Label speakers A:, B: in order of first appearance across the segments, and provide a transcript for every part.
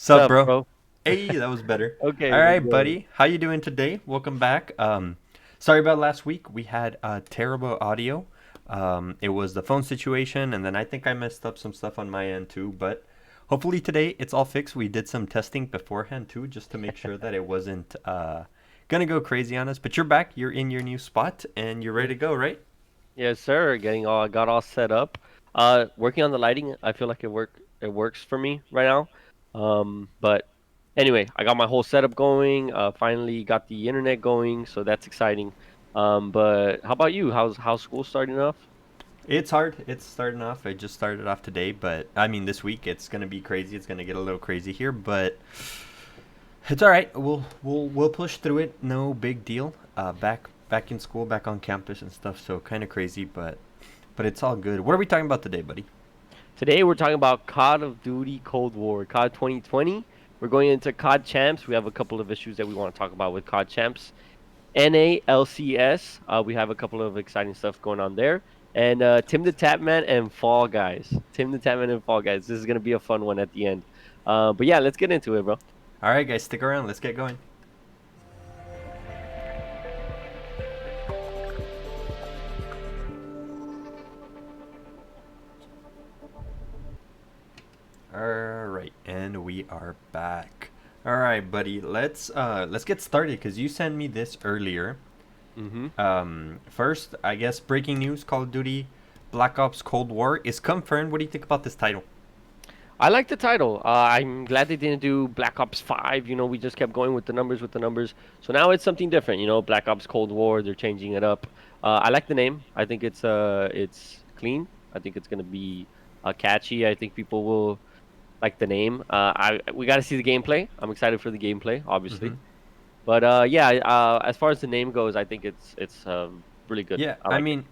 A: Sup,
B: Sup,
A: bro?
B: bro?
A: Hey, that was better. All
B: Okay,
A: right,
B: let's go.
A: buddy. How you doing today? Welcome back. Sorry about last week. We had terrible audio. It was the phone situation, and then I think I messed up some stuff on my end too. But hopefully today it's all fixed. We did some testing beforehand too, just to make sure that it wasn't gonna go crazy on us. But you're back. You're in your new spot, and you're ready
B: Yes,
A: to go, right?
B: yes, sir. Got all set up. Working on the lighting. I feel like it works for me right now. But anyway, I got my whole setup going. Finally got the internet going, so that's exciting. But how about you? How's school starting off?
A: It's hard. It's starting off. I just started off today, but I mean, this week it's gonna be crazy. It's gonna get a little crazy here, but it's all right. We'll push through it. No big deal. Back in school, back on campus and stuff. So kind of crazy, but it's all good. What are we talking about today, buddy?
B: Today we're talking about Call of Duty Cold War, COD 2020. We're going into COD Champs. We have a couple of issues that we want to talk about with COD Champs. NALCS. We have a couple of exciting stuff going on there. And Tim the Tapman and Fall Guys. Tim the Tapman and Fall Guys. This is gonna be a fun one at the end. But yeah, let's get into it, bro.
A: All right, guys, stick around. Let's get going. All right, and we are back. All right, buddy. Let's get started because you sent me this earlier.
B: Mm-hmm.
A: First, I guess breaking news: Call of Duty Black Ops Cold War is confirmed. What do you think about this title?
B: I like the title. I'm glad they didn't do Black Ops 5. We just kept going with the numbers, with the numbers. So now it's something different. Black Ops Cold War. They're changing it up. I like the name. I think it's clean. I think it's gonna be catchy. I think people will like the name. We got to see the gameplay. I'm excited for the gameplay,
A: Mm-hmm.
B: obviously. But yeah, as far as the name goes, I think it's really good.
A: Yeah,
B: I
A: I
B: like it.
A: mean,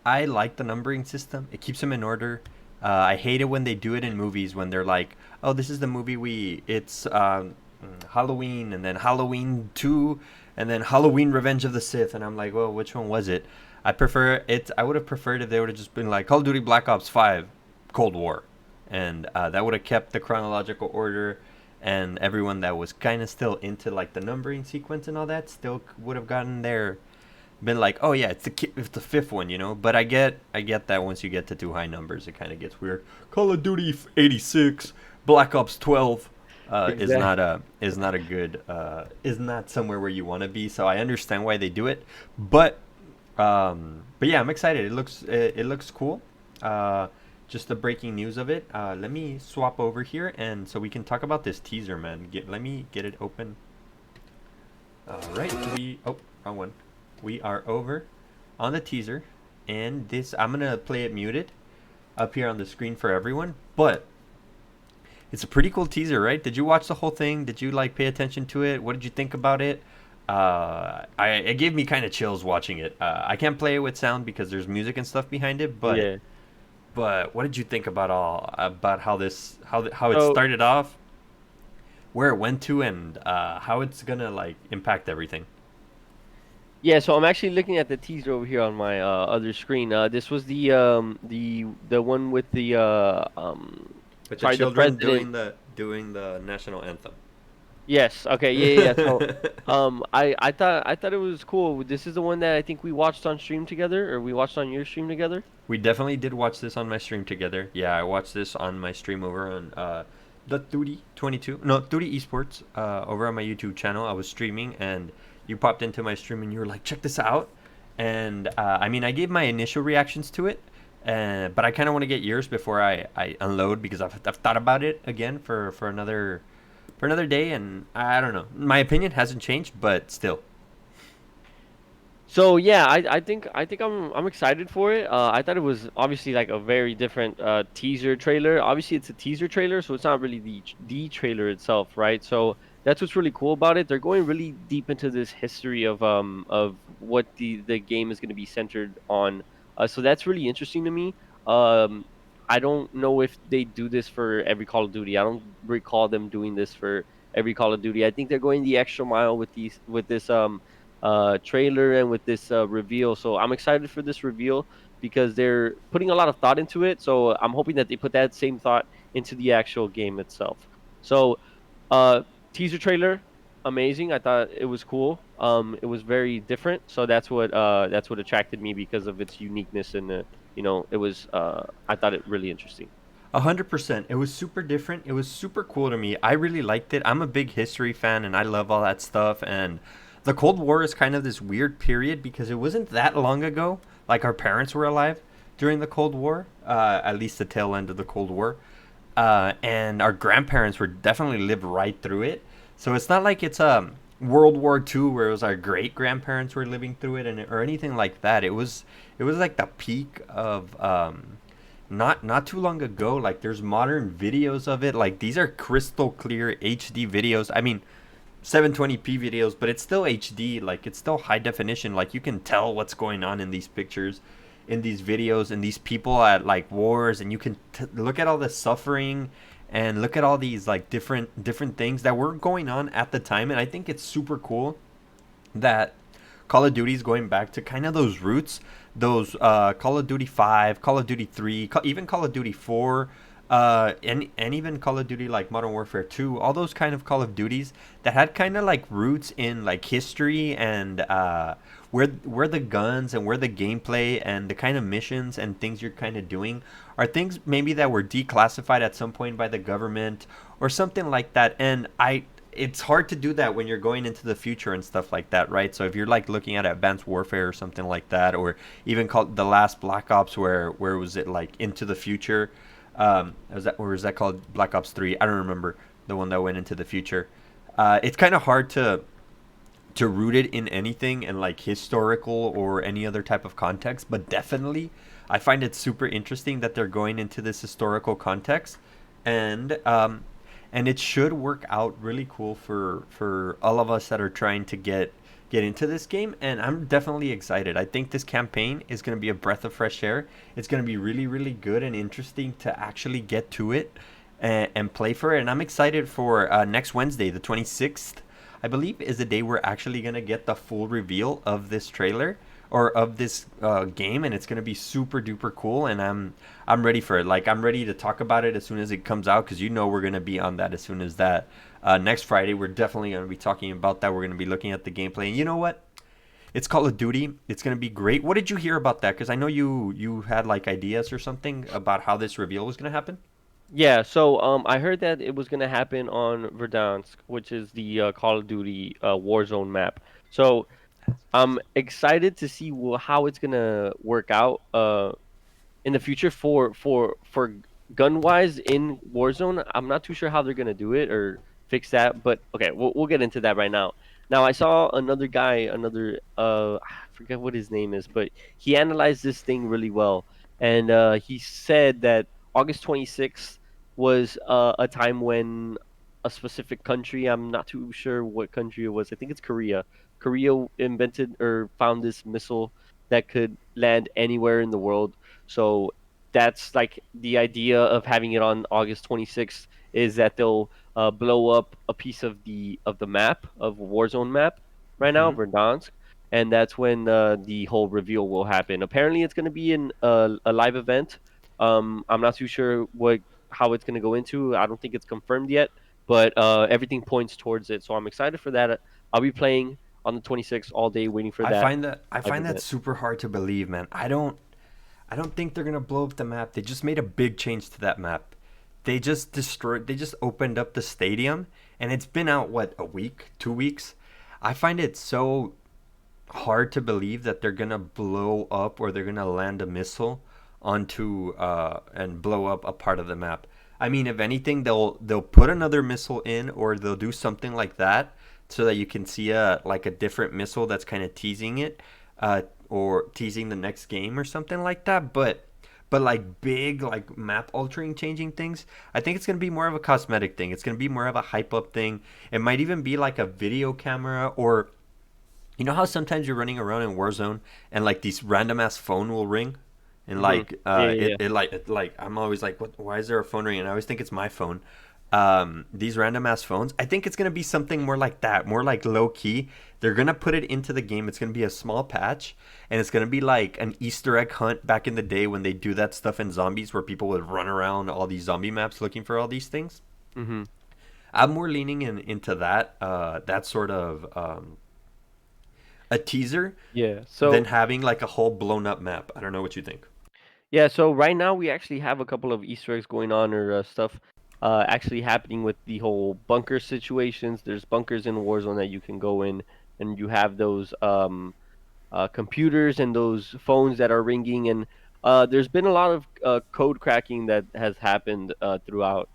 A: I like the numbering system. It keeps them in order. I hate it when they do it in movies when they're like, "Oh, this is the movie it's Halloween and then Halloween 2 and then Halloween Revenge of the Sith." And I'm like, "Well, which one was it?" I would have preferred if they would have just been like Call of Duty Black Ops 5 Cold War. And that would have kept the chronological order, and everyone that was kind of still into like the numbering sequence and all that still would have gotten there, been like, oh yeah, it's the fifth one, you know. But I get that once you get to too high numbers, it kind of gets weird. Call of Duty 86, Black Ops 12,
B: Exactly.
A: is not a good is not somewhere where you want to be. So I understand why they do it, but yeah, I'm excited. It looks cool. Uh, just the breaking news of it. Let me swap over here, and so we can talk about this teaser, man. Let me get it open. All right, wrong one. We are over on the teaser, and this I'm gonna play it muted up here on the screen for everyone. But it's a pretty cool teaser, right? Did you watch the whole thing? Did you like pay attention to it? What did you think about it? It gave me kind of chills watching it. I can't play it with sound because there's music and stuff behind it, but
B: Yeah.
A: what did you think about how how it
B: So
A: started off, where it went to, and how it's gonna like impact everything?
B: yeah, so I'm actually looking at the teaser over here on my other screen. This was the one with the
A: With the
B: sorry, the
A: children
B: president.
A: doing the national anthem.
B: Yes. Okay. Yeah. Yeah. Yeah. So, I thought it was cool. This is the one that I think we watched on stream together, or we watched on your stream together.
A: We definitely did watch this on my stream together. Yeah, I watched this on my stream over on the Duty 22, no, Duty Esports, over on my YouTube channel. I was streaming and you popped into my stream and you were like, check this out. And I mean, I gave my initial reactions to it, but I kind of want to get yours before I unload because I've thought about it again for another day, and I don't know. My opinion hasn't changed, but still.
B: So yeah, I think I'm excited for it. I thought it was obviously like a very different teaser trailer. Obviously, it's a teaser trailer, so it's not really the trailer itself, right? So that's what's really cool about it. They're going really deep into this history of what the game is going to be centered on. So that's really interesting to me. Um, I don't know if they do this for every Call of Duty. I don't recall them doing this for every Call of Duty. I think they're going the extra mile with this trailer and with this reveal. So I'm excited for this reveal because they're putting a lot of thought into it. So I'm hoping that they put that same thought into the actual game itself. So Uh, Teaser trailer, amazing. I thought it was cool. It was very different, so that's what attracted me because of its uniqueness and it was I thought it really interesting.
A: 100%. It was super different. It was super cool to me. I really liked it. I'm a big history fan and I love all that stuff. And the Cold War is kind of this weird period because it wasn't that long ago. Like our parents were alive during the Cold War, at least the tail end of the Cold War. And our grandparents were definitely lived right through it. So it's not like it's World War II where it was our great grandparents were living through it and or anything like that. It was like the peak of not too long ago. Like there's modern videos of it. Like these are crystal clear HD videos. I mean 720p videos, but it's still HD. Like it's still high definition. Like you can tell what's going on in these pictures, in these videos, and these people at like wars, and you can look at all the suffering and look at all these like different things that were going on at the time. And I think it's super cool that Call of Duty is going back to kind of those roots, those Call of Duty 5, Call of Duty 3, even Call of Duty 4, and even Call of Duty like Modern Warfare 2, all those kind of Call of Duties that had kind of like roots in like history and where the guns and where the gameplay and the kind of missions and things you're kind of doing are things maybe that were declassified at some point by the government or something like that. And it's hard to do that when you're going into the future and stuff like that, right? So if you're like looking at Advanced Warfare or something like that, or even called the last Black Ops, where was it like into the future? Was that called Black Ops 3? I don't remember the one that went into the future. It's kind of hard to root it in anything and like historical or any other type of context, but definitely I find it super interesting that they're going into this historical context, and and it should work out really cool for all of us that are trying to get into this game. And I'm definitely excited. I think this campaign is going to be a breath of fresh air. It's going to be really really good and interesting to actually get to it and play for it. And I'm excited for next Wednesday, the 26th, I believe, is the day we're actually going to get the full reveal of this trailer or of this game, and it's going to be super duper cool. And I'm ready for it. Like I'm ready to talk about it as soon as it comes out, because we're going to be on that as soon as that. Next Friday we're definitely going to be talking about that. We're going to be looking at the gameplay, and you know what? It's Call of Duty. It's going to be great. What did you hear about that? Because I know you had like ideas or something about how this reveal was going to happen.
B: Yeah, so I heard that it was gonna happen on Verdansk, which is the Call of Duty Warzone map. So I'm excited to see how it's gonna work out in the future for gun wise in Warzone. I'm not too sure how they're gonna do it or fix that, but okay, we'll get into that right now. Now I saw another guy, I forget what his name is, but he analyzed this thing really well, and he said that August 26th was a time when a specific country, I'm not too sure what country it was. I think it's Korea. Korea invented or found this missile that could land anywhere in the world. So that's like the idea of having it on August 26th is that they'll blow up a piece of the map of Warzone map right now,
A: Hmm.
B: Verdansk, and that's when the whole reveal will happen. Apparently, it's going to be in a live event. I'm not too sure what how it's going to go into. I don't think it's confirmed yet, but everything points towards it. So I'm excited for that. I'll be playing on the 26th all day, waiting for that
A: I
B: live
A: find that
B: event.
A: super hard to believe, man. I don't think they're gonna blow up the map. They just made a big change to that map. They just opened up the stadium, and it's been out what, a week, 2 weeks. I find it so hard to believe that they're gonna blow up or they're gonna land a missile onto and blow up a part of the map. I mean, if anything, they'll put another missile in, or they'll do something like that so that you can see a different missile that's kind of teasing it, or teasing the next game or something like that. But like big like map altering changing things, I think it's going to be more of a cosmetic thing. It's going to be more of a hype up thing. It might even be like a video camera, or you know how sometimes you're running around in Warzone and like these random ass phone will ring, and
B: Hmm.
A: like
B: Yeah, yeah, yeah.
A: I'm always like, what? Why is there a phone ringing? And I always think it's my phone. These random ass phones. I think it's gonna be something more like that, more like low key. They're gonna put it into the game. It's gonna be a small patch, and it's gonna be like an Easter egg hunt back in the day when they do that stuff in zombies, where people would run around all these zombie maps looking for all these things.
B: Hmm.
A: I'm more leaning into that sort of a teaser
B: Yeah.
A: than
B: So
A: having like a whole blown up map. I don't know what you think.
B: yeah, so right now we actually have a couple of Easter eggs going on or stuff actually happening with the whole bunker situations. There's bunkers in Warzone that you can go in, and you have those computers and those phones that are ringing. And there's been a lot of code cracking that has happened throughout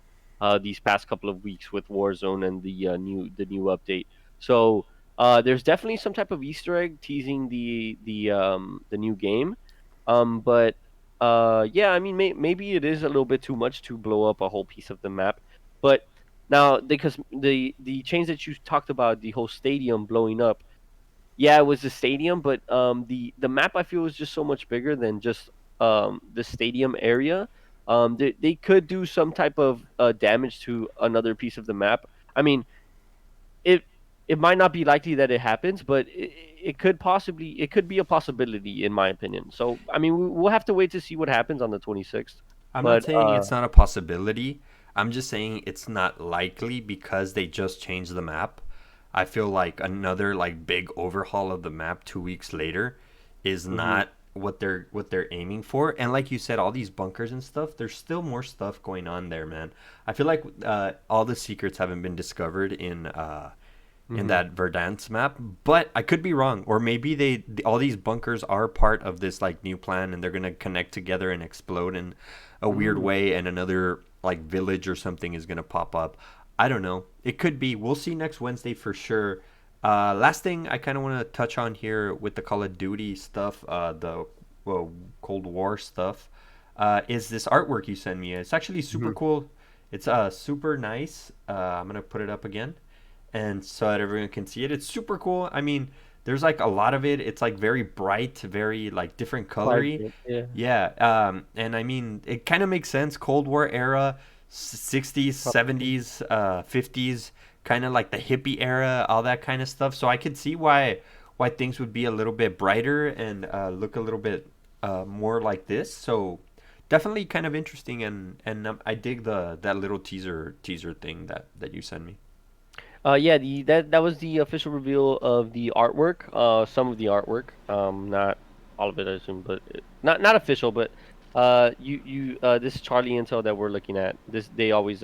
B: these past couple of weeks with Warzone and the new update. So there's definitely some type of Easter egg teasing the new game. But yeah, I mean, maybe it is a little bit too much to blow up a whole piece of the map. But now, because the change that you talked about, the whole stadium blowing up, yeah, it was the stadium, but the map I feel is just so much bigger than just the stadium area. They could do some type of damage to another piece of the map. I mean, it it might not be likely that it happens, but it could be a possibility in my opinion. So I mean, we'll have to wait to see what happens on the 26th.
A: I'm not
B: But
A: saying it's not a possibility. I'm just saying it's not likely because they just changed the map. I feel like another like big overhaul of the map 2 weeks later is
B: mhm,
A: not what they're aiming for. And like you said, all these bunkers and stuff, there's still more stuff going on there, man. I feel like all the secrets haven't been discovered in
B: mhm,
A: that Verdansk map, but I could be wrong. Or maybe all these bunkers are part of this like new plan, and they're gonna connect together and explode in a weird
B: mm,
A: way, and another like village or something is gonna pop up. I don't know. It could be. We'll see next Wednesday for sure. Last thing I kind of want to touch on here with the Call of Duty stuff, the Cold War stuff, is this artwork you sent me. It's actually super
B: mhm.
A: cool. It's super nice. I'm gonna put it up again and so that everyone can see it. It's super cool. I mean, there's like a lot of it. It's like very bright, very like different colory.
B: Vibrant, yeah,
A: Yeah, and I mean, it kind of makes sense. Cold War era, 60s,
B: probably.
A: 70s, 50s, kind of like the hippie era, all that kind of stuff. So I could see why things would be a little bit brighter and look a little bit more like this. So definitely kind of interesting, and I dig the that little teaser thing that you sent me.
B: Yeah, that was the official reveal of the artwork. Some of the artwork. Not all of it, I assume, but not official. But this is Charlie Intel that we're looking at. This they always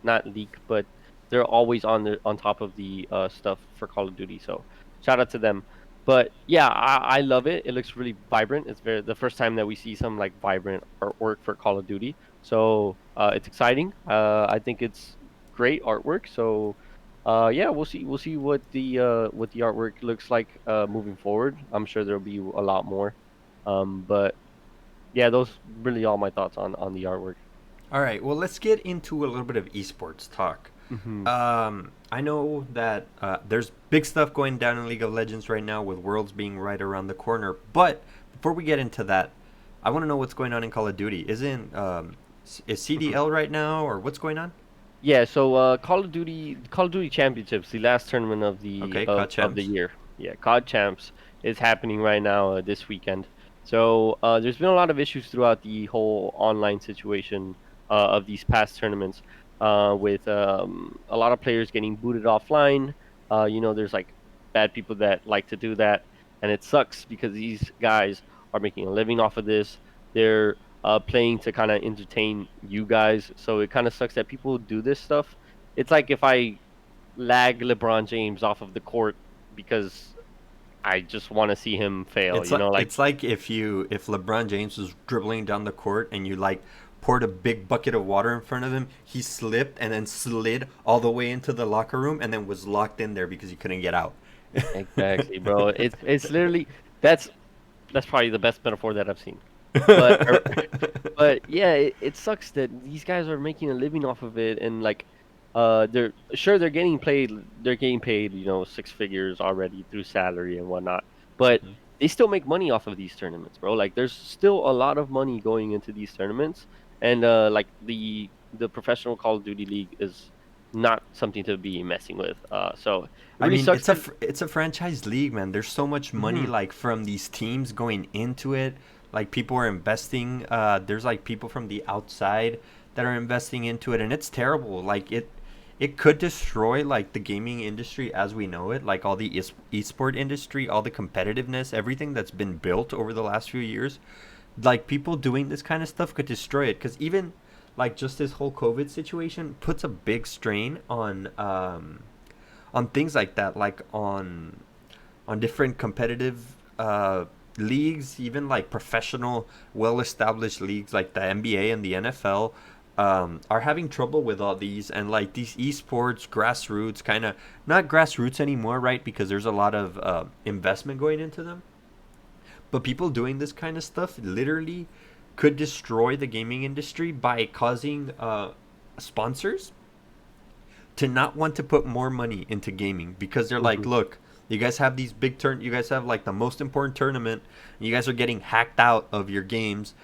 B: not leak, but they're always on top of the stuff for Call of Duty. So shout out to them. But yeah, I love it. It looks really vibrant. It's very the first time that we see some like vibrant artwork for Call of Duty. So it's exciting. I think it's great artwork. So yeah, we'll see what the artwork looks like moving forward. I'm sure there'll be a lot more. But yeah, those really all my thoughts on the artwork.
A: All right, well, let's get into a little bit of esports talk.
B: Hmm.
A: I know that there's big stuff going down in League of Legends right now with Worlds being right around the corner. But before we get into that, I want to know what's going on in Call of Duty. Is CDL right now, or what's going on?
B: Yeah, so Call of Duty Championships, the last tournament of
A: Okay, COD
B: the
A: champs.
B: year. Yeah, COD Champs is happening right now this weekend. So there's been a lot of issues throughout the whole online situation of these past tournaments, with a lot of players getting booted offline. There's like bad people that like to do that, and it sucks because these guys are making a living off of this. They're playing to kind of entertain you guys. So it kind of sucks that people do this stuff. It's like if I lag LeBron James off of the court because I just want to see him fail. Like
A: It's like if LeBron James was dribbling down the court and you like poured a big bucket of water in front of him, he slipped and then slid all the way into the locker room and then was locked in there because he couldn't get out.
B: exactly, bro. It's literally that's that's probably the best metaphor that I've seen. But but yeah, it sucks that these guys are making a living off of it, and like they're getting paid, six figures already through salary and whatnot, but they still make money off of these tournaments, bro. Like there's still a lot of money going into these tournaments, and like the professional Call of Duty League is not something to be messing with. So it
A: I
B: really
A: mean,
B: sucks that.
A: it's a franchise league, man. There's so much money
B: Mhm.
A: like from these teams going into it. Like people are investing. There's like people from the outside that are investing into it, and it's terrible. Like it could destroy like the gaming industry as we know it, like all the esport industry, all the competitiveness, everything that's been built over the last few years. Like people doing this kind of stuff could destroy it because even like just this whole COVID situation puts a big strain on things like that, like on different competitive leagues, even like professional, well-established leagues like the NBA and the NFL are having trouble with all these, and like these esports, grassroots, kind of not grassroots anymore, right? Because there's a lot of investment going into them. But people doing this kind of stuff literally could destroy the gaming industry by causing sponsors to not want to put more money into gaming because they're like,
B: Hmm.
A: look, you guys have these you guys have like the most important tournament, and you guys are getting hacked out of your games,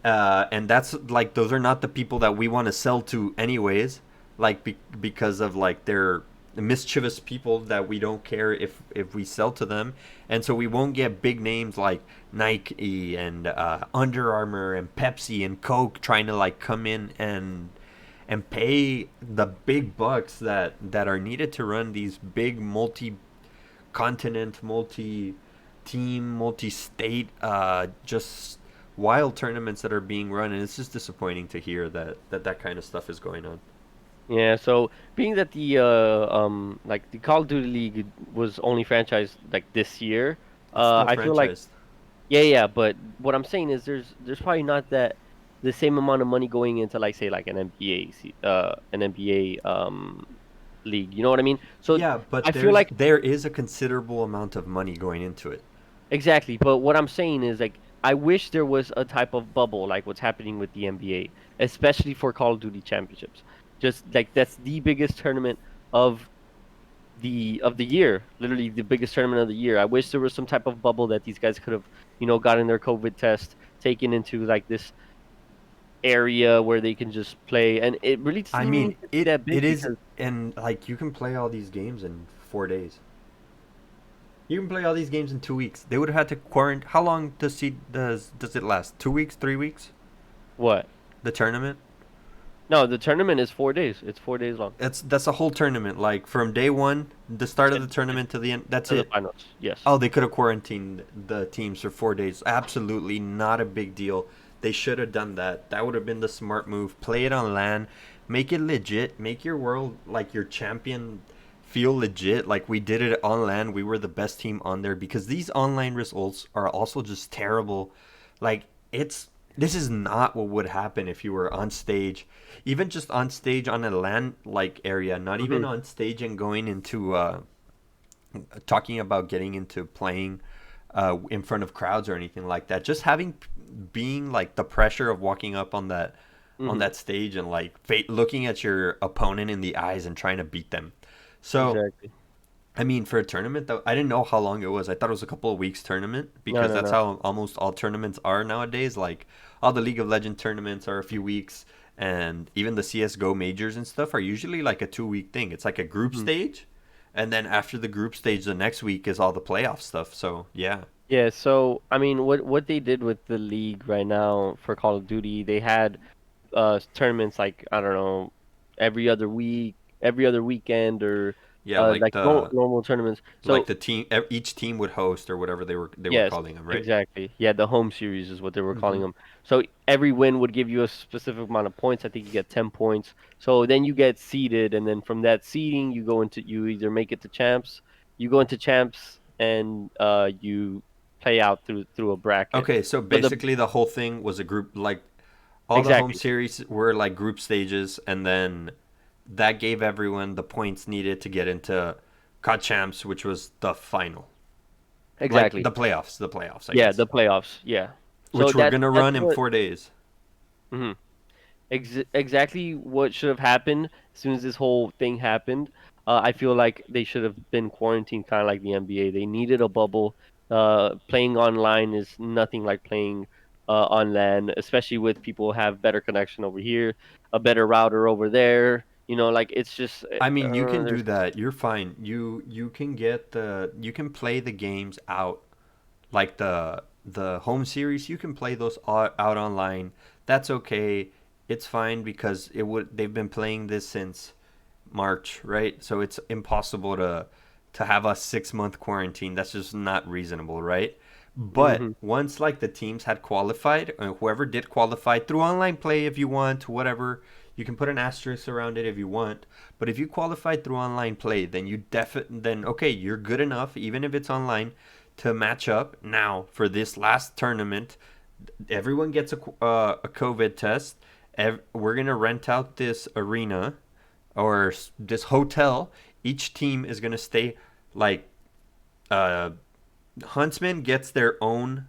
A: and that's like those are not the people that we want to sell to anyways, like because of like they're mischievous people that we don't care if we sell to them, and so we won't get big names like Nike and Under Armour and Pepsi and Coke trying to like come in and pay the big bucks that are needed to run these big multi-continent, multi-team, multi-state, just wild tournaments that are being run, and it's just disappointing to hear that kind of stuff is going on.
B: Yeah, so being that the like the Call of Duty League was only franchised like this year,
A: It's still
B: I feel like
A: franchised.
B: yeah, yeah, but what I'm saying is there's probably not that the same amount of money going into like say like an NBA league. You know what I mean? So
A: Yeah, but
B: I feel like
A: there is a considerable amount of money going into it.
B: exactly, but what I'm saying is like I wish there was a type of bubble like what's happening with the NBA, especially for Call of Duty championships. Just like that's the biggest tournament of the year, literally the biggest tournament of the year. I wish there was some type of bubble that these guys could have, gotten their COVID test, taken into like this area where they can just play, and it really doesn't
A: I
B: even
A: mean,
B: need to be that
A: it
B: big
A: is,
B: because
A: and like you can play all these games in 4 days. You can play all these games in 2 weeks. They would have had to quarantine. How long does it last? 2 weeks, 3 weeks?
B: what?
A: The tournament.
B: No, the tournament is 4 days. It's 4 days long
A: That's a whole tournament. Like from day one, the start of
B: to,
A: the tournament to the end. That's
B: to the
A: it.
B: finals. Yes,
A: Oh, they could have quarantined the teams for 4 days. Absolutely not a big deal. They should have done that. That would have been the smart move. Play it on LAN. Make it legit. Make your world like your champion feel legit. Like we did it on LAN. We were the best team on there because these online results are also just terrible. Like it's this is not what would happen if you were on stage, even just on stage on a LAN like area, not even
B: hmm
A: on stage and going into talking about getting into playing in front of crowds or anything like that. Just having being like the pressure of walking up on
B: hmm
A: that stage and like looking at your opponent in the eyes and trying to beat them. So
B: exactly.
A: I mean, for a tournament though, I didn't know how long it was. I thought it was a couple of weeks tournament
B: No,
A: because
B: no,
A: that's
B: no.
A: how almost all tournaments are nowadays. Like all the League of Legends tournaments are a few weeks, and even the CS:GO majors and stuff are usually like a 2 week thing. It's like a group
B: Mhm.
A: stage, and then after the group stage, the next week is all the playoff stuff. So yeah,
B: Yeah, so I mean, what they did with the league right now for Call of Duty, they had tournaments like I don't know every other week, every other weekend, or
A: yeah,
B: like normal tournaments.
A: like
B: So
A: the team, each team would host or whatever they were
B: yes,
A: calling them, right?
B: exactly. Yeah, the home series is what they were calling
A: Hmm.
B: them. So every win would give you a specific amount of points. I think you get 10 points. So then you get seeded, and then from that seeding, you either make it to champs, you go into champs, and you play out through a bracket.
A: Okay, so
B: So the
A: basically the whole thing was a group like all the home
B: exactly,
A: series were like group stages, and then that gave everyone the points needed to get into COD champs, which was the final, like
B: exactly.
A: the playoffs, I
B: Yeah,
A: guess,
B: the playoffs. Yeah. So
A: which we're
B: that's
A: gonna
B: that's
A: run in
B: what.
A: 4 days.
B: Mhm. Exactly what should have happened as soon as this whole thing happened. I feel like they should have been quarantined, kind of like the NBA. They needed a bubble. Playing online is nothing like playing on LAN, especially with people who have better connection over here, a better router over there. Like it's just
A: I mean, you can do
B: there's
A: that. You're fine. You can you can play the games out like the home series. You can play those out online. That's okay. It's fine because they've been playing this since March, right? So it's impossible to have a 6 month quarantine. That's just not reasonable, right? But
B: Mm-hmm.
A: once like the teams had qualified, whoever did qualify through online play, if you want, whatever, you can put an asterisk around it if you want. But if you qualified through online play, then then okay, you're good enough, even if it's online, to match up. Now for this last tournament, everyone gets a COVID test. We're gonna rent out this arena or this hotel. Each team is gonna stay like uh, Huntsman gets their own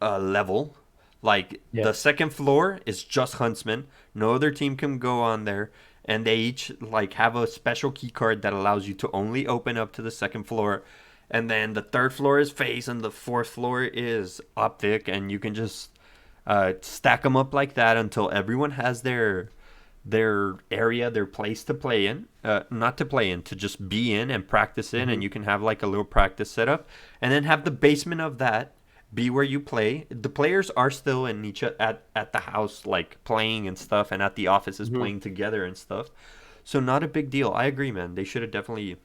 A: level. Like
B: Yeah.
A: the second floor is just Huntsman. No other team can go on there, and they each like have a special key card that allows you to only open up to the second floor. And then the third floor is face, and the fourth floor is optic, and you can just stack them up like that until everyone has their area, their place to play in, not to play in, to just be in and practice in,
B: Mm-hmm.
A: and you can have like a little practice setup, and then have the basement of that be where you play. The players are still in each at the house like playing and stuff, and at the offices
B: Mm-hmm.
A: playing together and stuff. So not a big deal. I agree, man. They should have definitely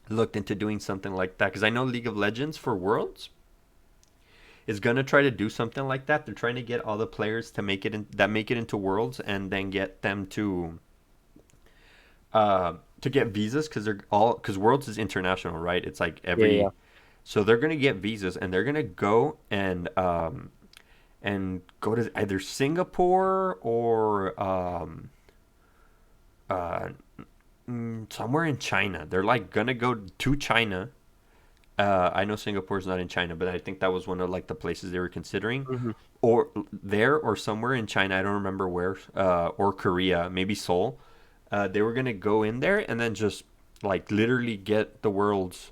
A: looked into doing something like that because I know League of Legends for Worlds is gonna try to do something like that. They're trying to get all the players to make it into Worlds and then get them to get visas because they're all because Worlds is international, right? It's like
B: Yeah, yeah.
A: every so they're gonna get visas and they're gonna go and go to either Singapore or uh, somewhere in China. They're like gonna go to China. I know Singapore's not in China, but I think that was one of like the places they were considering,
B: Mm-hmm.
A: or there or somewhere in China. I don't remember where, or Korea, maybe Seoul. They were gonna go in there and then just like literally get the worlds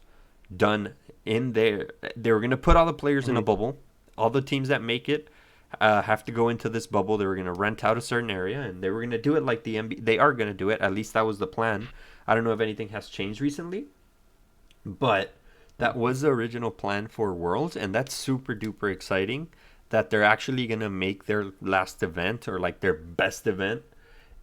A: done in there. They were gonna put all the players in a
B: Mm-hmm.
A: bubble. All the teams that make it have to go into this bubble. They were gonna rent out a certain area, and they were gonna do it like the NBA. They are gonna do it. At least that was the plan. I don't know if anything has changed recently, but that was the original plan for Worlds, and that's super duper exciting that they're actually gonna make their last event or like their best event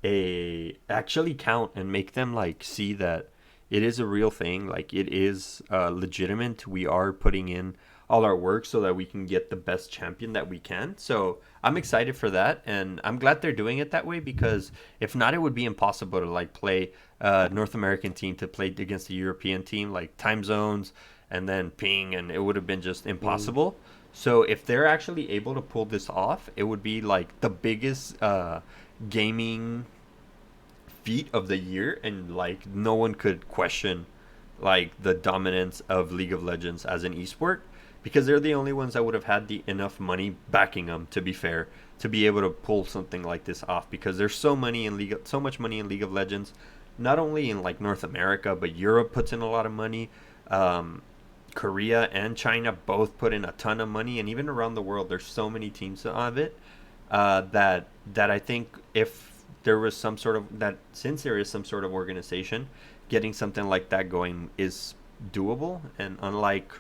A: a actually count and make them like see that it is a real thing, like it is legitimate. We are putting in all our work so that we can get the best champion that we can. So I'm excited for that, and I'm glad they're doing it that way because if not, it would be impossible to like play North American team to play against the European team, like time zones and then ping, and it would have been just impossible. So if they're actually able to pull this off, it would be like the biggest gaming feat of the year, and like no one could question like the dominance of League of Legends as an esport because they're the only ones that would have had the enough money backing them, to be fair, to be able to pull something like this off because there's so much money in League of Legends, not only in like North America, but Europe puts in a lot of money. um, Korea and China both put in a ton of money, and even around the world, there's so many teams of it that I think if there was some sort of that since there is some sort of organization, getting something like that going is doable. And unlike,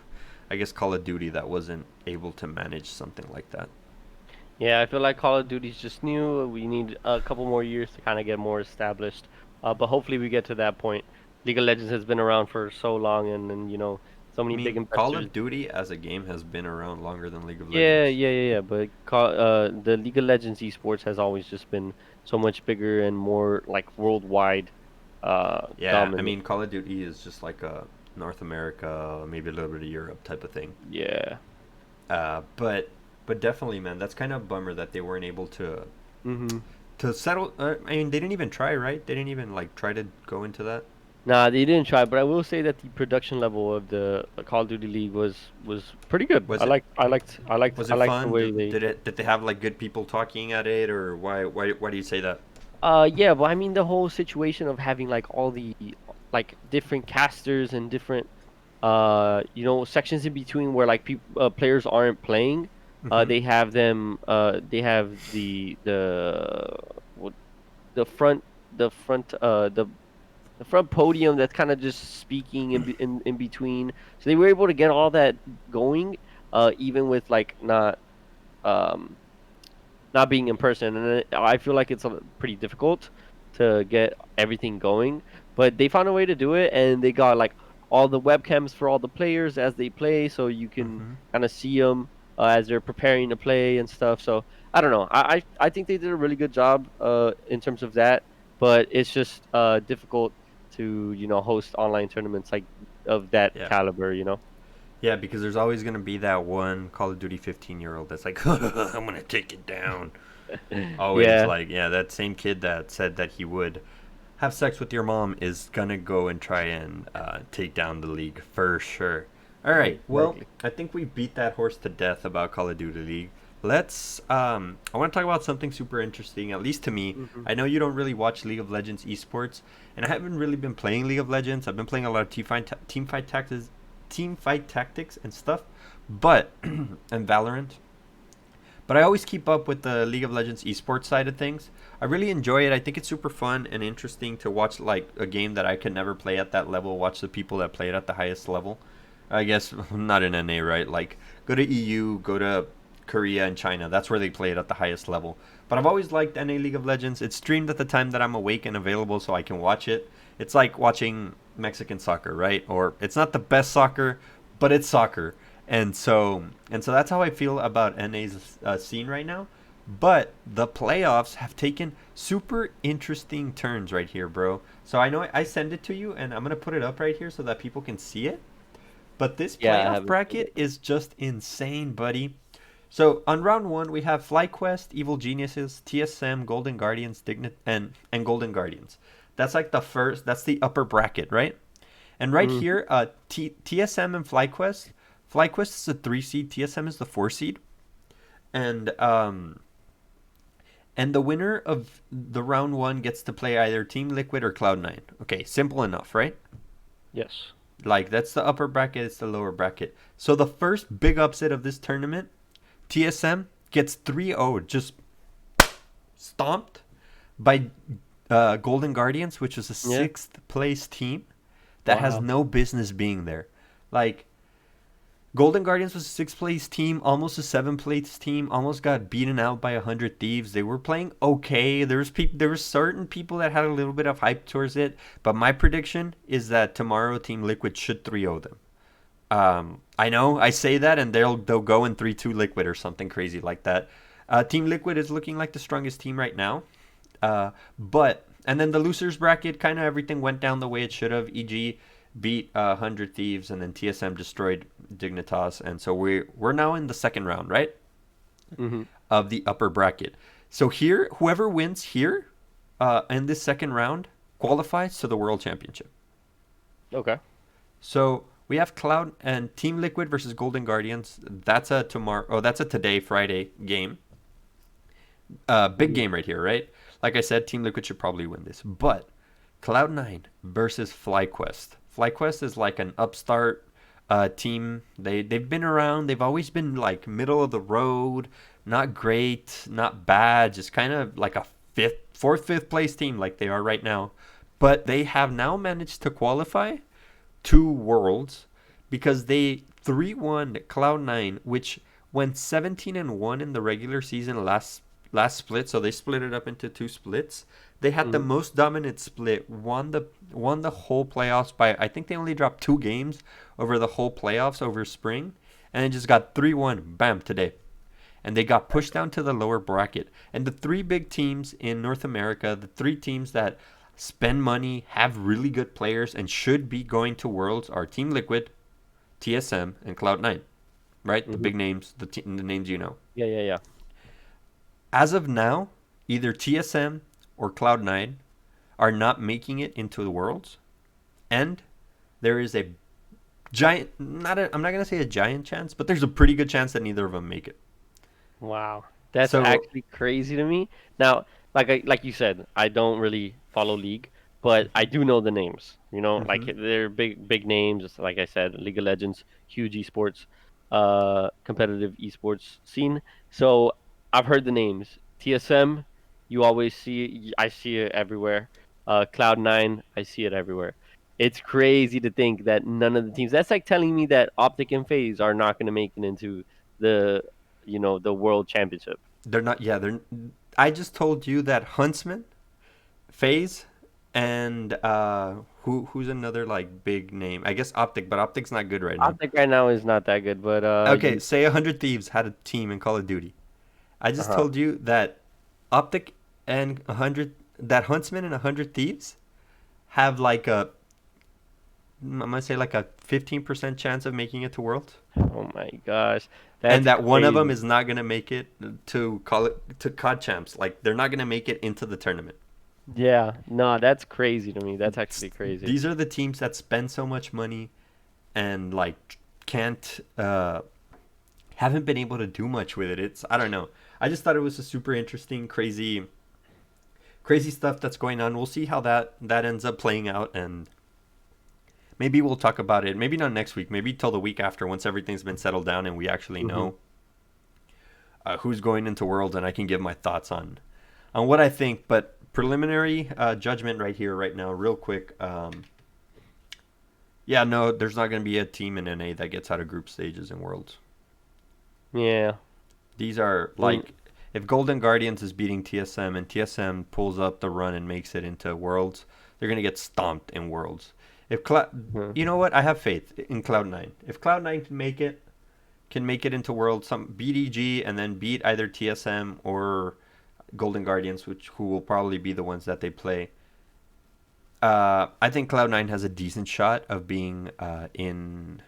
A: I guess, Call of Duty, that wasn't able to manage something like that.
B: Yeah, I feel like Call of Duty's just new. We need a couple more years to kind of get more established. But hopefully we get to that point. League of Legends has been around for so long, and so
A: I
B: many big
A: mean, Call
B: investors.
A: of Duty as a game has been around longer than League of
B: Yeah,
A: Legends.
B: yeah, yeah, yeah. But the League of Legends esports has always just been so much bigger and more like worldwide
A: Yeah, I
B: dominant.
A: mean, Call of Duty is just like a North America, maybe a little bit of Europe type of thing.
B: Yeah.
A: But definitely, man, that's kind of a bummer that they weren't able
B: Mm-hmm.
A: to settle. I mean, they didn't even try, right? They didn't even like try to go into that.
B: Nah, they didn't try, but I will say that the production level of the Call of Duty League was pretty good.
A: Was it was
B: I
A: it
B: liked the
A: fun?
B: way they.
A: Did they have like good people talking at it, or why do you say that?
B: Yeah, but I mean the whole situation of having like all the like different casters and different sections in between where like people players aren't playing.
A: Mm-hmm.
B: They have what the front the front the front podium that's kind of just speaking in between. So they were able to get all that going, even with like um not being in person, and I feel like it's pretty difficult. to get everything going. But they found a way to do it, and they got like all the webcams for all the players as they play, so you can
A: Hmm.
B: kind of see them as they're preparing to play and stuff. So I don't know. I think they did a really good job in terms of that, but it's just difficult to host online tournaments like of that
A: Yeah.
B: caliber. You know.
A: Yeah, because there's always going to be that one Call of Duty 15-year-old that's like, I'm going to take it down. Always
B: Yeah.
A: like, yeah, that same kid that said that he would have sex with your mom is going to go and try and take down the league for sure. All right, well,
B: Exactly.
A: I think we beat that horse to death about Call of Duty League. I want to talk about something super interesting, at least to me.
B: Hmm.
A: I know you don't really watch League of Legends esports, and I haven't really been playing League of Legends. I've been playing a lot of team fight tactics and stuff, but and Valorant. But I always keep up with the League of Legends esports side of things. I really enjoy it. I think it's super fun and interesting to watch like a game that I could never play at that level. Watch the people that play it at the highest level. I guess not in NA, right? Like go to EU, go to Korea and China. That's where they play it at the highest level. But I've always liked NA League of Legends. It's streamed at the time that I'm awake and available so I can watch it. It's like watching Mexican soccer, right? Or it's not the best soccer, but it's soccer. And so that's how I feel about NA's scene right now. But the playoffs have taken super interesting turns right here, bro. So I know I send it to you, and I'm gonna put it up right here so that people can see it. But this
B: Yeah, I
A: playoff
B: haven't seen
A: bracket
B: it.
A: is just insane, buddy. So on round one, we have FlyQuest, Evil Geniuses, TSM, Golden Guardians, and Golden Guardians. That's like the first. That's the upper bracket, right? And right
B: Hmm.
A: here, TSM and FlyQuest. FlyQuest is the 3 seed. TSM is the 4 seed. And and the winner of the round one gets to play either Team Liquid or Cloud9. Okay, simple enough, right?
B: Yes.
A: Like that's the upper bracket, it's the lower bracket. So the first big upset of this tournament, TSM gets 3-0, just stomped by Golden Guardians, which is a
B: Yeah.
A: sixth place team that has
B: Wow.
A: no business being there. Like Golden Guardians was a sixth place team, almost a seventh place team, almost got beaten out by 100 Thieves. They were playing okay. There were certain people that had a little bit of hype towards it, but my prediction is that tomorrow Team Liquid should 3-0 them. I know I say that, and they'll go in 3-2 Liquid or something crazy like that. Team Liquid is looking like the strongest team right now. But and then the losers bracket, kind of everything went down the way it should have. EG beat 100 Thieves, and then TSM destroyed Dignitas, and so we're now in the second round, right,
B: Hmm.
A: of the upper bracket. So here, whoever wins here in this second round qualifies to the World Championship.
B: Okay.
A: So we have Cloud and Team Liquid versus Golden Guardians. That's a tomorrow. Oh, that's a today Friday game. Big
B: Hmm.
A: game right here, right? Like I said, Team Liquid should probably win this. But Cloud9 versus FlyQuest. FlyQuest is like an upstart team. They've been around. They've always been like middle of the road, not great, not bad, just kind of like a fifth place team like they are right now. But they have now managed to qualify two worlds because they 3-1 Cloud9, which went 17-1 in the regular season last split. So they split it up into two splits. They had the
B: Hmm.
A: most dominant split, won the whole playoffs by, I think they only dropped 2 games over the whole playoffs over spring, and it just got 3-1 bam today. And they got pushed down to the lower bracket. And the three big teams in North America, the three teams that spend money, have really good players, and should be going to Worlds are Team Liquid, TSM, and Cloud9. Right? The
B: Hmm.
A: big names, the names you know.
B: Yeah, yeah, yeah.
A: As of now, either TSM or Cloud9 are not making it into the Worlds, and there is a giant, I'm not going to say a giant chance, but there's a pretty good chance that neither of them make it.
B: Wow. That's
A: So,
B: actually crazy to me. Now, like you said, I don't really follow League, but I do know the names. Like
A: mhm.
B: they're big names. Just like I said, League of Legends, huge esports, competitive esports scene. So I've heard the names. TSM, you always see. I see it everywhere. Cloud9, I see it everywhere. It's crazy to think that none of the teams. That's like telling me that Optic and FaZe are not going to make it into the the world championship.
A: They're not, yeah, they're. I just told you that Huntsman, FaZe, and who's another like big name? I guess Optic, but Optic's not good right now.
B: Optic right now is not that good, but
A: Okay,
B: you
A: say 100 Thieves had a team in Call of Duty. I just
B: uh-huh.
A: told you that Optic and 100 that Huntsman and 100 Thieves have like a I'm gonna say like a 15% chance of making it to Worlds,
B: Oh my gosh,
A: and
B: that's
A: that one of them
B: crazy.
A: is not gonna make it to call it to COD champs. Like they're not gonna make it into the tournament.
B: Yeah, no, that's crazy to me. That's actually crazy.
A: These are the teams that spend so much money and like can't haven't been able to do much with it. It's I don't know. I just thought it was a super interesting, crazy stuff that's going on. We'll see how that ends up playing out, and maybe we'll talk about it. Maybe not next week. Maybe till the week after, once everything's been settled down and we actually
B: Hmm.
A: know who's going into Worlds, and I can give my thoughts on what I think. But preliminary judgment right here, right now, real quick. Yeah, no, there's not going to be a team in NA that gets out of group stages in Worlds.
B: Yeah.
A: These are
B: I mean,
A: like if Golden Guardians is beating TSM and TSM pulls up the run and makes it into Worlds, they're gonna get stomped in Worlds. If
B: mhm.
A: you know what, I have faith in Cloud9. If Cloud9 can make it into Worlds, some beat EG and then beat either TSM or Golden Guardians, which who will probably be the ones that they play. I think Cloud9 has a decent shot of being in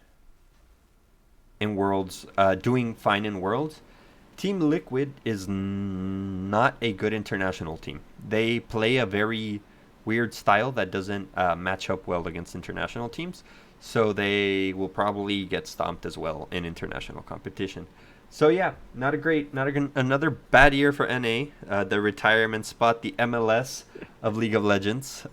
A: Worlds, doing fine in Worlds. Team Liquid is not a good international team. They play a very weird style that doesn't match up well against international teams. So they will probably get stomped as well in international competition. So yeah, another bad year for NA. The retirement spot, the MLS of League of Legends.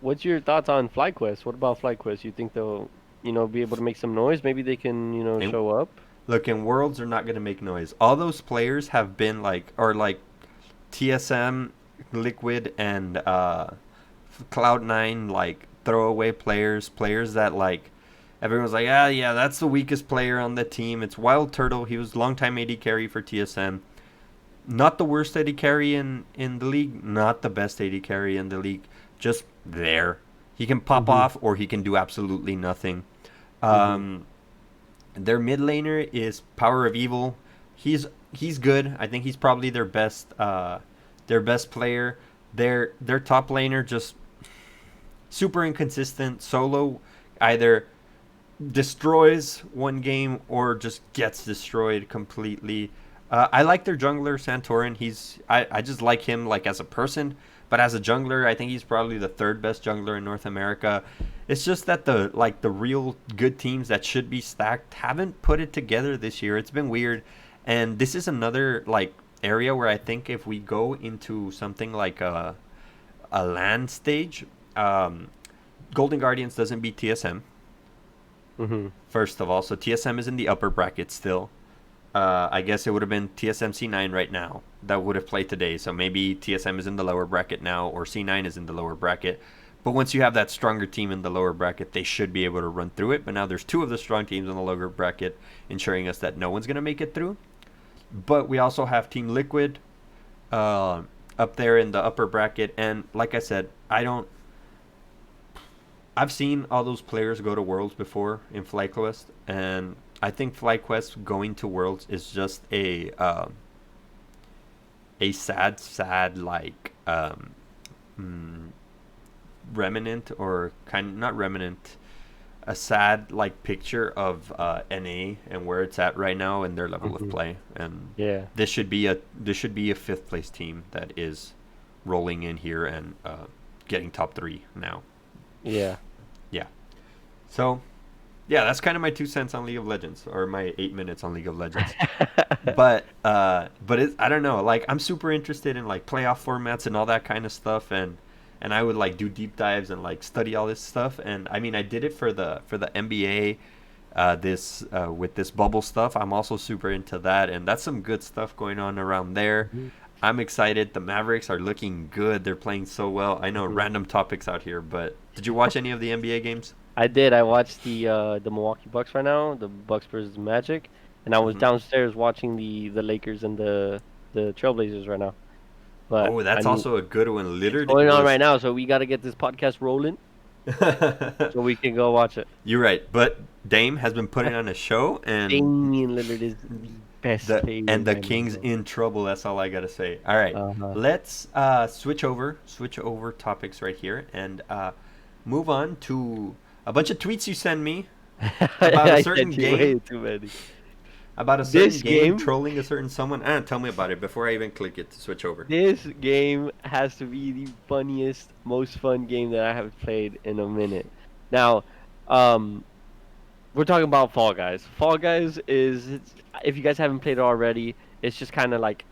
B: What's your thoughts on FlyQuest? What about FlyQuest? You think they'll, be able to make some noise? Maybe they can,
A: And
B: show up?
A: look, in Worlds, are not going to make noise. All those players have been like TSM, Liquid, and Cloud9, like throwaway players, players that like everyone's like, ah, yeah, that's the weakest player on the team. It's Wild Turtle. He was longtime AD carry for TSM. Not the worst AD carry in the league. Not the best AD carry in the league. Just there. He can pop
B: Hmm.
A: off or he can do absolutely nothing.
B: Hmm.
A: Um, their mid laner is Power of Evil. He's good. I think he's probably their best player. Their top laner just super inconsistent. Solo either destroys one game or just gets destroyed completely. I like their jungler Santorin. I just like him like as a person, but as a jungler, I think he's probably the third best jungler in North America. It's just that the real good teams that should be stacked haven't put it together this year. It's been weird, and this is another like area where I think if we go into something like a land stage, um, Golden Guardians doesn't beat TSM
B: Hmm.
A: first of all, so TSM is in the upper bracket still. I guess it would have been TSM C9 right now that would have played today. So maybe TSM is in the lower bracket now, or C9 is in the lower bracket. But once you have that stronger team in the lower bracket, they should be able to run through it. But now there's two of the strong teams in the lower bracket, ensuring us that no one's going to make it through. But we also have Team Liquid uh, up there in the upper bracket. And like I said, I don't. I've seen all those players go to Worlds before in FlyQuest, and I think FlyQuest going to Worlds is just a sad like mm, remnant or kind of not remnant, a sad like picture of NA and where it's at right now and their level of
B: Hmm.
A: play. And
B: Yeah.
A: this should be a fifth place team that is rolling in here and getting top three now.
B: Yeah.
A: Yeah. So yeah, that's kind of my 2 cents on League of Legends, or my 8 minutes on League of Legends. But I don't know. Like I'm super interested in like playoff formats and all that kind of stuff, and I would like do deep dives and like study all this stuff. And I mean, I did it for the NBA. This with this bubble stuff, I'm also super into that, and that's some good stuff going on around there.
B: Mhm.
A: I'm excited. The Mavericks are looking good. They're playing so well. I know
B: Mhm.
A: random topics out here, but did you watch any of the NBA games?
B: I did. I watched the Milwaukee Bucks right now, the Bucks versus Magic, and I was
A: Hmm.
B: downstairs watching the Lakers and the Trailblazers right now. But
A: Oh,
B: I
A: that's
B: mean,
A: also a good one.
B: it's
A: Literally
B: going on right
A: was.
B: now, so we got to get this podcast rolling so we can go watch it.
A: You're right, but Dame has been putting on a show, and
B: Damian Lillard is the best player
A: the
B: right now,
A: Kings
B: bro.
A: in trouble. That's all I gotta say. All right,
B: Uh-huh.
A: let's switch over topics right here, and move on to a bunch of tweets you send me about a
B: I
A: certain
B: sent you
A: game,
B: way too many. This game,
A: trolling a certain someone. Tell me about it before I even click it to switch over.
B: this game has to be the funniest, most fun game that I have played in a minute. Now, um, we're talking about Fall Guys. Fall Guys if you guys haven't played it already, it's just kind of like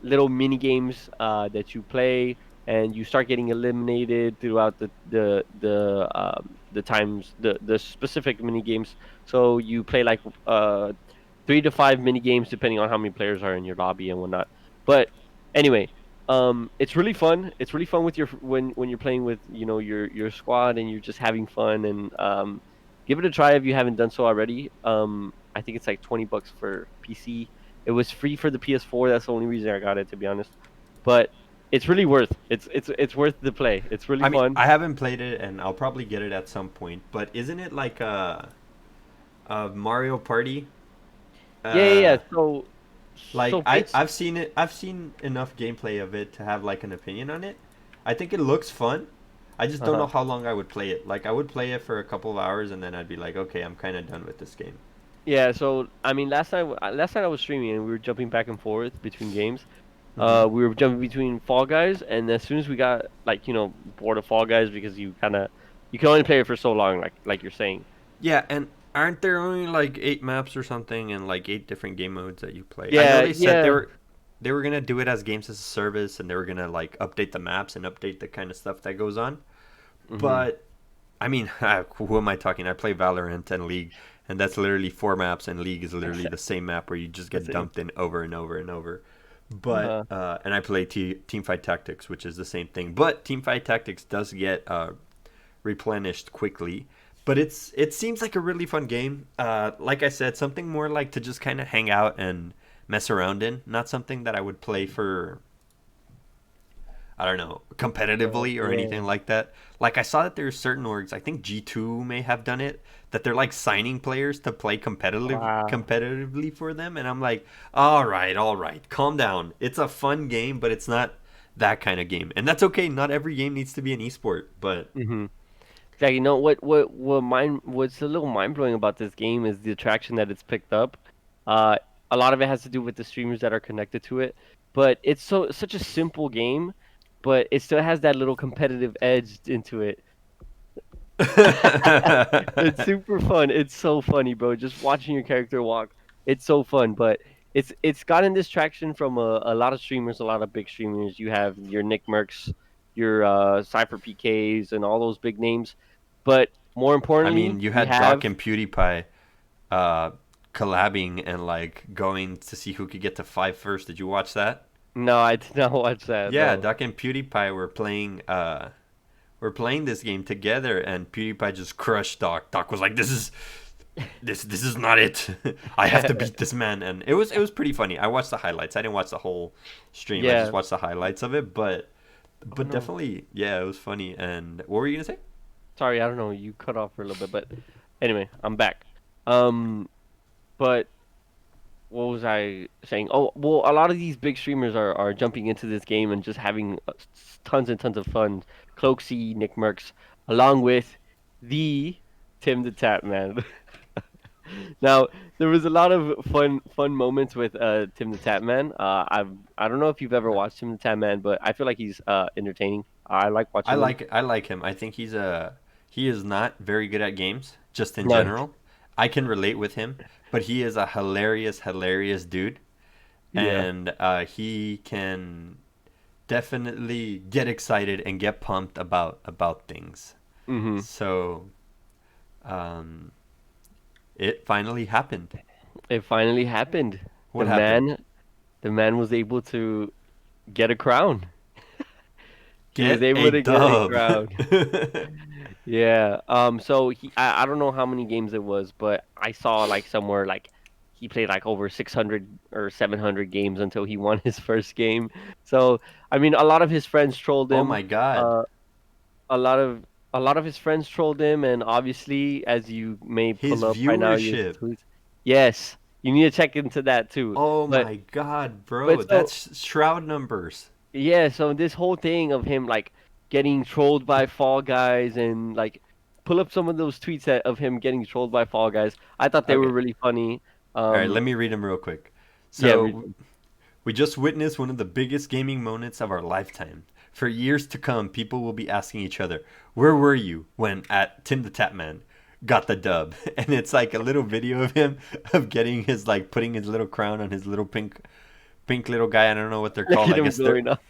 B: little mini games that you play, and you start getting eliminated throughout the times the specific mini games. So you play like 3 to 5 mini games depending on how many players are in your lobby and whatnot. But anyway, it's really fun. It's really fun with when you're playing with your squad and you're just having fun and give it a try if you haven't done so already. I think it's like $20 for PC. It was free for the PS4. That's the only reason I got it, to be honest. But it's really worth. It's worth the play. It's really
A: I mean,
B: fun.
A: I haven't played it, and I'll probably get it at some point. But isn't it like a Mario Party?
B: Yeah, yeah, yeah.
A: Uh,
B: So base.
A: I've seen it. I've seen enough gameplay of it to have like an opinion on it. I think it looks fun. I just don't know
B: Uh-huh.
A: how long I would play it. Like I would play it for a couple of hours and then I'd be like, okay, I'm kind of done with this game.
B: Yeah. So I mean, last night I was streaming and we were jumping back and forth between games.
A: Hmm.
B: We were jumping between Fall Guys, and as soon as we got like bored of Fall Guys because you can only play it for so long, like you're saying.
A: Yeah, and aren't there only like 8 maps or something and like 8 different game modes that you play? I know
B: Yeah,
A: they said
B: yeah.
A: they were gonna do it as games as a service and they were gonna like update the maps and update the kind of stuff that goes on.
B: Hmm.
A: But I mean, who am I talking? I play Valorant and League, and that's literally 4 maps, and League is literally the same map where you just
B: That's
A: get
B: it.
A: dumped in over and over and over. But
B: Uh-huh.
A: and I play Teamfight Tactics, which is the same thing. But Teamfight Tactics does get replenished quickly. But it seems like a really fun game. Like I said, something more like to just kind of hang out and mess around in. Not something that I would play for, I don't know, competitively or anything
B: Yeah.
A: like that. Like I saw that there's certain orgs, I think G2 may have done it, that they're like signing players to play
B: Wow.
A: competitively for them, and I'm like, all right, calm down. It's a fun game, but it's not that kind of game, and that's okay. Not every game needs to be an esport, but
B: Hmm. Yeah, what's a little mind blowing about this game is the attraction that it's picked up. Uh, a lot of it has to do with the streamers that are connected to it, but it's such a simple game, but it still has that little competitive edge into it. It's super fun. It's so funny, bro. Just watching your character walk. It's so fun, but it's gotten this traction from a lot of streamers, a lot of big streamers. You have your Nick Mercs, your Cypher PKs, and all those big names. But more
A: I
B: importantly,
A: mean, you
B: you
A: had Doc
B: have
A: and PewDiePie uh, collabing and like going to see who could get to five first. Did you watch that?
B: no, I did not watch that.
A: Yeah,
B: No.
A: Doc and PewDiePie were playing. We're playing this game together, and PewDiePie just crushed Doc. Doc was like, this is not it. I have to beat this man," and it was pretty funny. I watched the highlights. I didn't watch the whole stream. I just
B: Yeah.
A: watched the highlights of it,
B: Oh
A: but
B: no.
A: definitely, yeah, it was funny. And what were you gonna say?
B: Sorry, I don't know. You cut off for a little bit, but anyway, I'm back. Um, but what was I saying? Oh, well, a lot of these big streamers are jumping into this game and just having tons and tons of fun. Cloaksy, Nick Mercs, along with the Tim the Tap Man. Now, there was a lot of fun moments with Tim the Tap Man. I don't know if you've ever watched Tim the Tap Man, but I feel like he's entertaining. I like watching him.
A: I like him. I think he is not very good at games, just in
B: No,
A: general. I can relate with him, but he is a hilarious dude,
B: yeah.
A: and he can definitely get excited and get pumped about things.
B: Hmm.
A: So, um, it finally happened.
B: It finally happened. The
A: What happened?
B: man, the man was able to get a crown. He was
A: Get
B: able
A: a
B: to get a
A: dub.
B: crown. Yeah. So I don't know how many games it was, but I saw like somewhere like he played like over 600 or 700 games until he won his first game. So I mean, a lot of his friends trolled
A: Oh
B: him.
A: my God.
B: Uh, a lot of his friends trolled him, and obviously, as you may
A: His
B: pull up right now, your
A: viewership.
B: tweets. Yes, you need to check into that too.
A: Oh
B: But
A: my God, bro.
B: but so
A: That's Shroud numbers.
B: yeah, so this whole thing of him like getting trolled by Fall Guys and like pull up some of those tweets of him getting trolled by Fall Guys. I thought they were
A: Okay.
B: really funny.
A: All right, let
B: Um,
A: me read them real quick.
B: yeah,
A: So, we just witnessed one of the biggest gaming moments of our lifetime. For years to come, people will be asking each other, "Where were you when at Timthetatman got the dub?" And it's like a little video of him of getting his like putting his little crown on his little pink little guy. I don't know what they're
B: look
A: called.
B: at
A: I
B: him
A: guess they're
B: going up,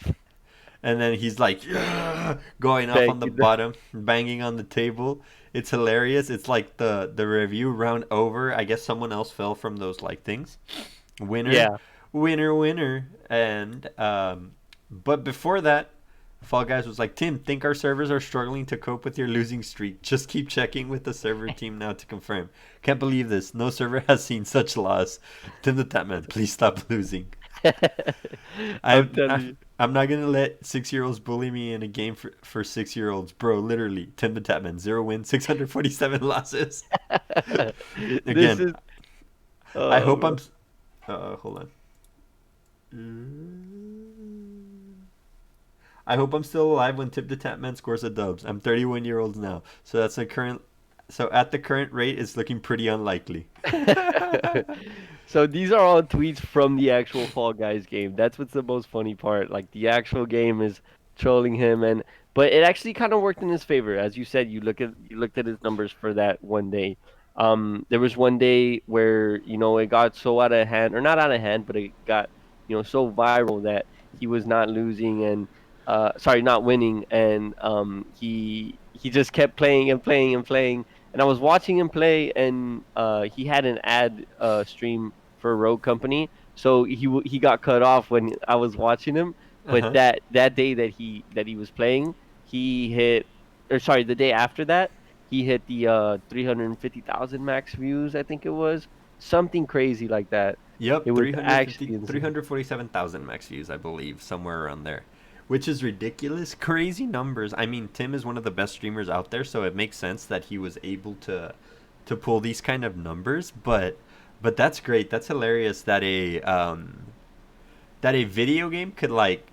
A: and then he's like, "Yeah," going off on the
B: banging the
A: bottom, banging on the table. It's hilarious. It's like the review round over. I guess someone else fell from those like things. Winner,
B: yeah.
A: winner, winner. And but before that, Fall Guys was like, Tim, think our servers are struggling to cope with your losing streak. Just keep checking with the server team now to confirm. Can't believe this. No server has seen such loss. Tim the Tapman, please stop losing.
B: I'm
A: I'm
B: telling
A: I,
B: you.
A: I'm not gonna let 6 year olds bully me in a game for 6 year olds, bro. Literally, Tim the Tapman, 0 wins, 647 losses.
B: This
A: Again,
B: is
A: I
B: oh
A: hope
B: bro.
A: I'm. Hold on. I hope I'm still alive when Tip the Tapman scores a dubs. I'm 31-year-old now, so that's the current. So at the current rate, it's looking pretty unlikely.
B: So these are all tweets from the actual Fall Guys game. That's what's the most funny part. Like the actual game is trolling him, and but it actually kind of worked in his favor. As you said, you looked at his numbers for that one day. There was one day where it got so out of hand, or not out of hand, but it got so viral that he was not losing and sorry, not winning, and he just kept playing and playing and playing. And I was watching him play, and he had an ad stream for a road company, so he got cut off when I was watching him.
A: Uh
B: But
A: huh.
B: that day that he was playing, he hit, or sorry, the day after that, he hit the 350,000 max views. I think it was something crazy like that. It
A: Yep,
B: was
A: 350,
B: actually insane.
A: 347,000 max views, I believe, somewhere around there, which is ridiculous. Crazy numbers. I mean, Tim is one of the best streamers out there, so it makes sense that he was able to pull these kind of numbers. But that's great. That's hilarious that a video game could like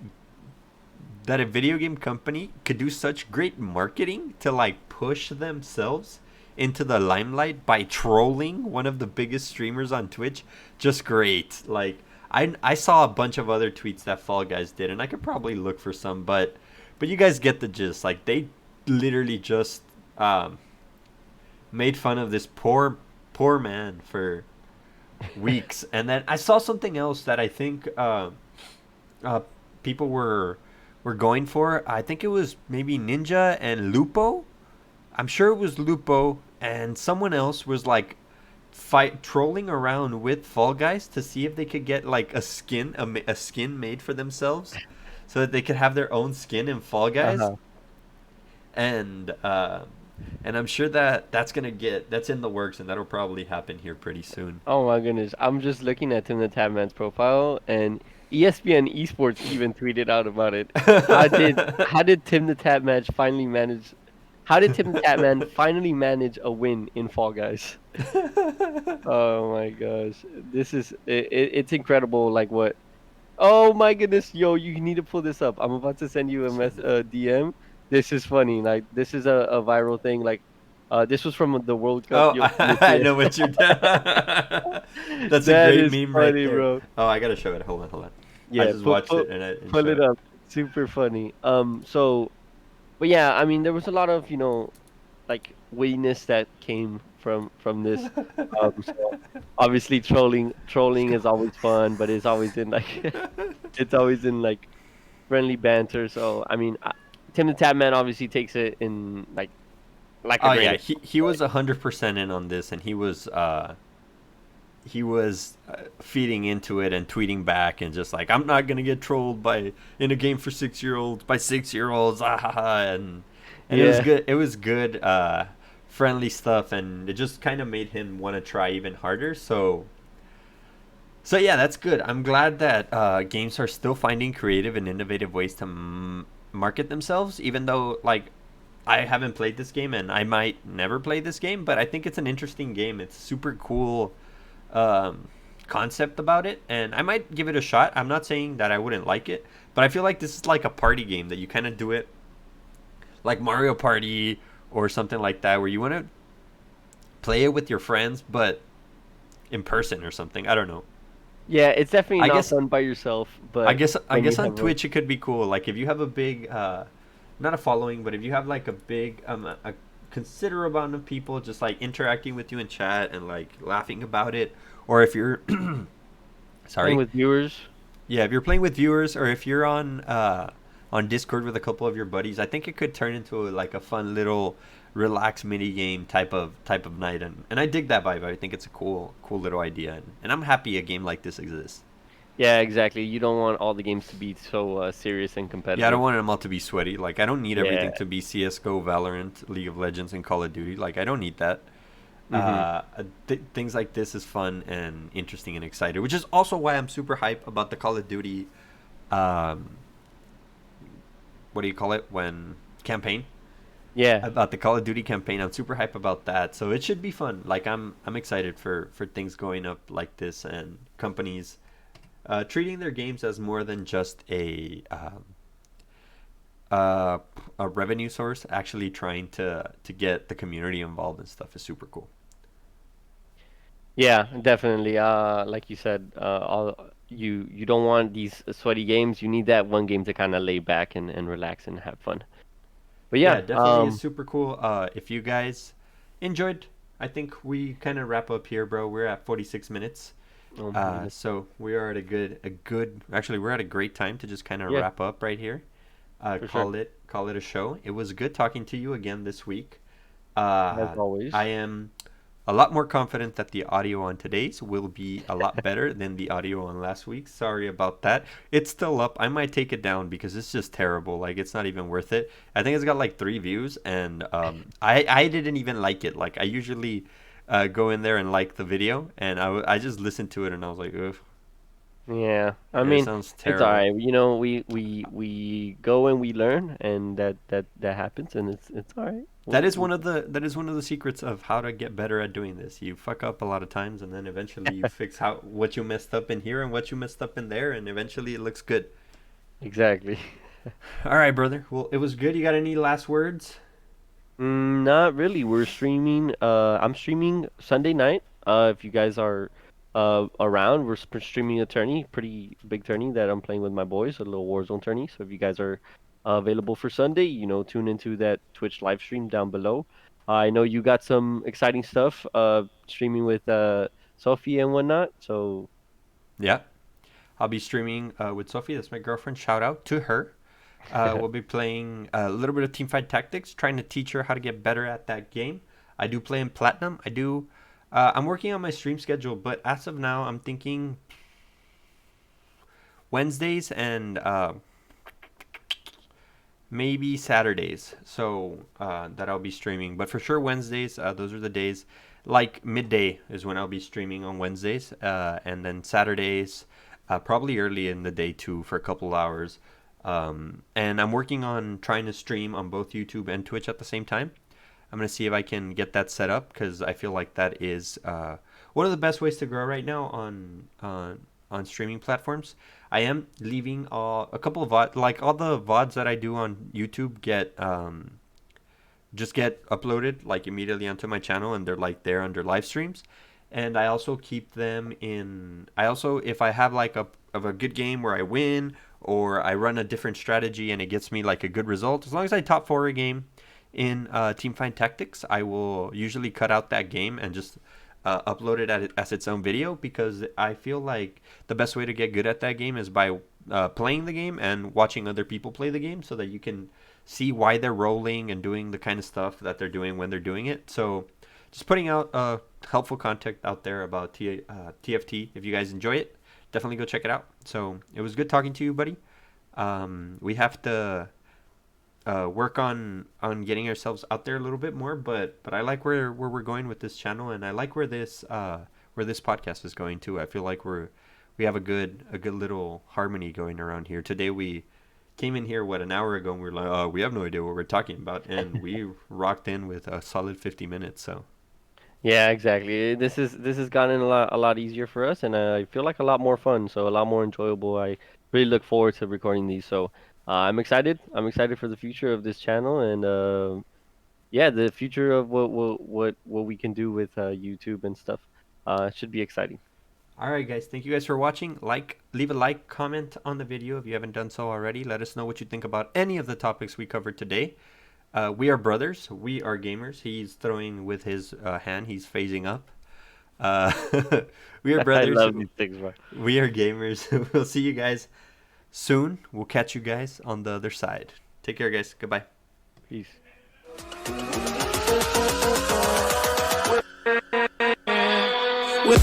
A: that a video game company could do such great marketing to like push themselves into the limelight by trolling one of the biggest streamers on Twitch. Just great. Like I saw a bunch of other tweets that Fall Guys did, and I could probably look for some, but you guys get the gist. Like they literally just um, made fun of this poor man for weeks, and then I saw something else that I think uh, people were going for. I think it was maybe Ninja and Lupo. I'm sure it was Lupo and someone else was like fight trolling around with Fall Guys to see if they could get like a skin made for themselves, so that they could have their own skin in Fall Guys.
B: Uh-huh.
A: And and I'm sure that that's in the works, and that'll probably happen here pretty soon.
B: Oh my goodness. I'm just looking at Tim the Tatman's profile, and ESPN Esports even tweeted out about it. How did Tim the Tatman finally manage how did Tim the Tatman finally manage a win in Fall Guys? Oh my gosh. It's incredible like what. Oh my goodness, yo, you need to pull this up. I'm about to send you
A: Send it.
B: DM. This is funny. Like this is a viral thing. Like this was from the World Cup.
A: Oh,
B: Yo, let
A: I
B: me
A: know what you're doing. That's a
B: That
A: great
B: is
A: meme right
B: funny,
A: there.
B: bro.
A: Oh, I gotta show it. Hold on. I
B: Yeah,
A: just watched it and
B: pull
A: show
B: it
A: it.
B: up. Super funny. But yeah, I mean, there was a lot of like wittiness that came from this. So obviously trolling is always fun, but it's always in like it's always in like friendly banter. So I mean, Tim the Tatman obviously takes it in like a
A: Oh
B: grain
A: yeah,
B: of
A: he
B: salt,
A: was 100% in on this, and he was feeding into it and tweeting back and just like, I'm not gonna get trolled by in a game for 6 year olds by 6 year olds, ah, ha, ha, and it was
B: right?
A: good. It was good, friendly stuff, and it just kind of made him want to try even harder. So So yeah, that's good. I'm glad that games are still finding creative and innovative ways to market themselves, even though like I haven't played this game and I might never play this game, but I think it's an interesting game. It's super cool um, concept about it, and I might give it a shot. I'm not saying that I wouldn't like it, but I feel like this is like a party game that you kind of do it like Mario Party or something like that, where you want to play it with your friends, but in person or something. I don't know.
B: Yeah, it's definitely
A: I
B: not
A: guess
B: fun by yourself,
A: I
B: but
A: guess I
B: when you
A: guess on
B: have a
A: Twitch it could be cool. Like if you have a big, not a following, but if you have like a big, a considerable amount of people just like interacting with you in chat and like laughing about it, or if you're,
B: playing
A: sorry,
B: with viewers.
A: yeah, if you're playing with viewers, or if you're on Discord with a couple of your buddies, I think it could turn into like a fun little relax mini game type of night, and I dig that vibe. I think it's a cool little idea, and I'm happy a game like this exists.
B: Yeah, exactly. You don't want all the games to be so serious and
A: Yeah, I don't
B: competitive.
A: want them all to be sweaty. Like, I don't need
B: Yeah.
A: everything to be CS:GO, Valorant, League of Legends, and Call of Duty. Like, I don't need that.
B: Mhm.
A: Things like this is fun and interesting and exciting, which is also why I'm super hype about the Call of Duty. Um, what do you call it when campaign?
B: Yeah.
A: About the Call of Duty campaign, I'm super hype about that. So it should be fun. Like, I'm excited for things going up like this and companies treating their games as more than just uh, a revenue source, actually trying to get the community involved and stuff is super cool.
B: Yeah, definitely. Like you said, you don't want these sweaty games. You need that one game to kind of lay back and relax and have fun. But
A: Yeah,
B: yeah,
A: it definitely is super cool. If you guys enjoyed, I think we kind of wrap up here, bro. We're at 46 minutes.
B: oh my goodness.
A: So we are at a good. Actually, we're at a great time to just kind of
B: Yeah,
A: wrap up right here.
B: for sure.
A: Call it a show. It was good talking to you again this week.
B: As always.
A: I am a lot more confident that the audio on today's will be a lot better than the audio on last week's. Sorry about that. It's still up. I might take it down because it's just terrible. Like it's not even worth it. I think it's got like 3 views, and I didn't even like it. Like I usually go in there and like the video, and I just listened to it and I was like, ugh,
B: Yeah, I
A: it
B: mean,
A: sounds
B: it's
A: terrible.
B: alright. You know, we go and we learn, and that happens, and it's alright.
A: That is one of the secrets of how to get better at doing this. You fuck up a lot of times, and then eventually you fix how what you messed up in here and what you messed up in there, and eventually it looks good.
B: Exactly.
A: All right, brother. Well, it was good. You got any last words?
B: Not really. We're streaming. I'm streaming Sunday night. If you guys are around, we're streaming a tourney, pretty big tourney that I'm playing with my boys, a little Warzone tourney. So if you guys are available for Sunday, tune into that Twitch live stream down below. I know you got some exciting stuff streaming with Sophie and whatnot. So
A: Yeah, I'll be streaming with Sophie. That's my girlfriend. Shout out to her. We'll be playing a little bit of Teamfight Tactics, trying to teach her how to get better at that game. I do play in Platinum. I do. I'm working on my stream schedule, but as of now, I'm thinking Wednesdays and maybe Saturdays. So that I'll be streaming. But for sure, Wednesdays, those are the days. Like midday is when I'll be streaming on Wednesdays. And then Saturdays, probably early in the day too, for a couple hours. And I'm working on trying to stream on both YouTube and Twitch at the same time. I'm going to see if I can get that set up because I feel like that is one of the best ways to grow right now on streaming platforms. I am leaving a couple of like all the VODs that I do on YouTube get just get uploaded like immediately onto my channel, and they're like there under live streams. And I also keep them in. I also, if I have like a good game where I win or I run a different strategy and it gets me like a good result, as long as I top four a game in Teamfight Tactics, I will usually cut out that game and just upload it as its own video, because I feel like the best way to get good at that game is by playing the game and watching other people play the game, so that you can see why they're rolling and doing the kind of stuff that they're doing when they're doing it. So just putting out helpful content out there about TFT. If you guys enjoy it, definitely go check it out. So it was good talking to you, buddy. We have to work on getting ourselves out there a little bit more, but I like where we're going with this channel, and I like where this podcast is going too. I feel like we have a good little harmony going around here. Today we came in here an hour ago and we were like, oh, we have no idea what we're talking about, and we rocked in with a solid 50 minutes. So
B: Yeah, exactly. This has gotten a lot easier for us, and I feel like a lot more fun, so a lot more enjoyable. I really look forward to recording these. So I'm excited. I'm excited for the future of this channel, and yeah, the future of what we can do with YouTube and stuff. Should be exciting.
A: all right, guys, thank you guys for watching. Leave a like, comment on the video if you haven't done so already. Let us know what you think about any of the topics we covered today. We are brothers. We are gamers. He's throwing with his hand. He's phasing up. Uh, we are
B: I
A: brothers.
B: love these things, bro.
A: We are gamers. We'll see you guys soon. We'll catch you guys on the other side. Take care, guys. Goodbye.
B: Peace.
C: With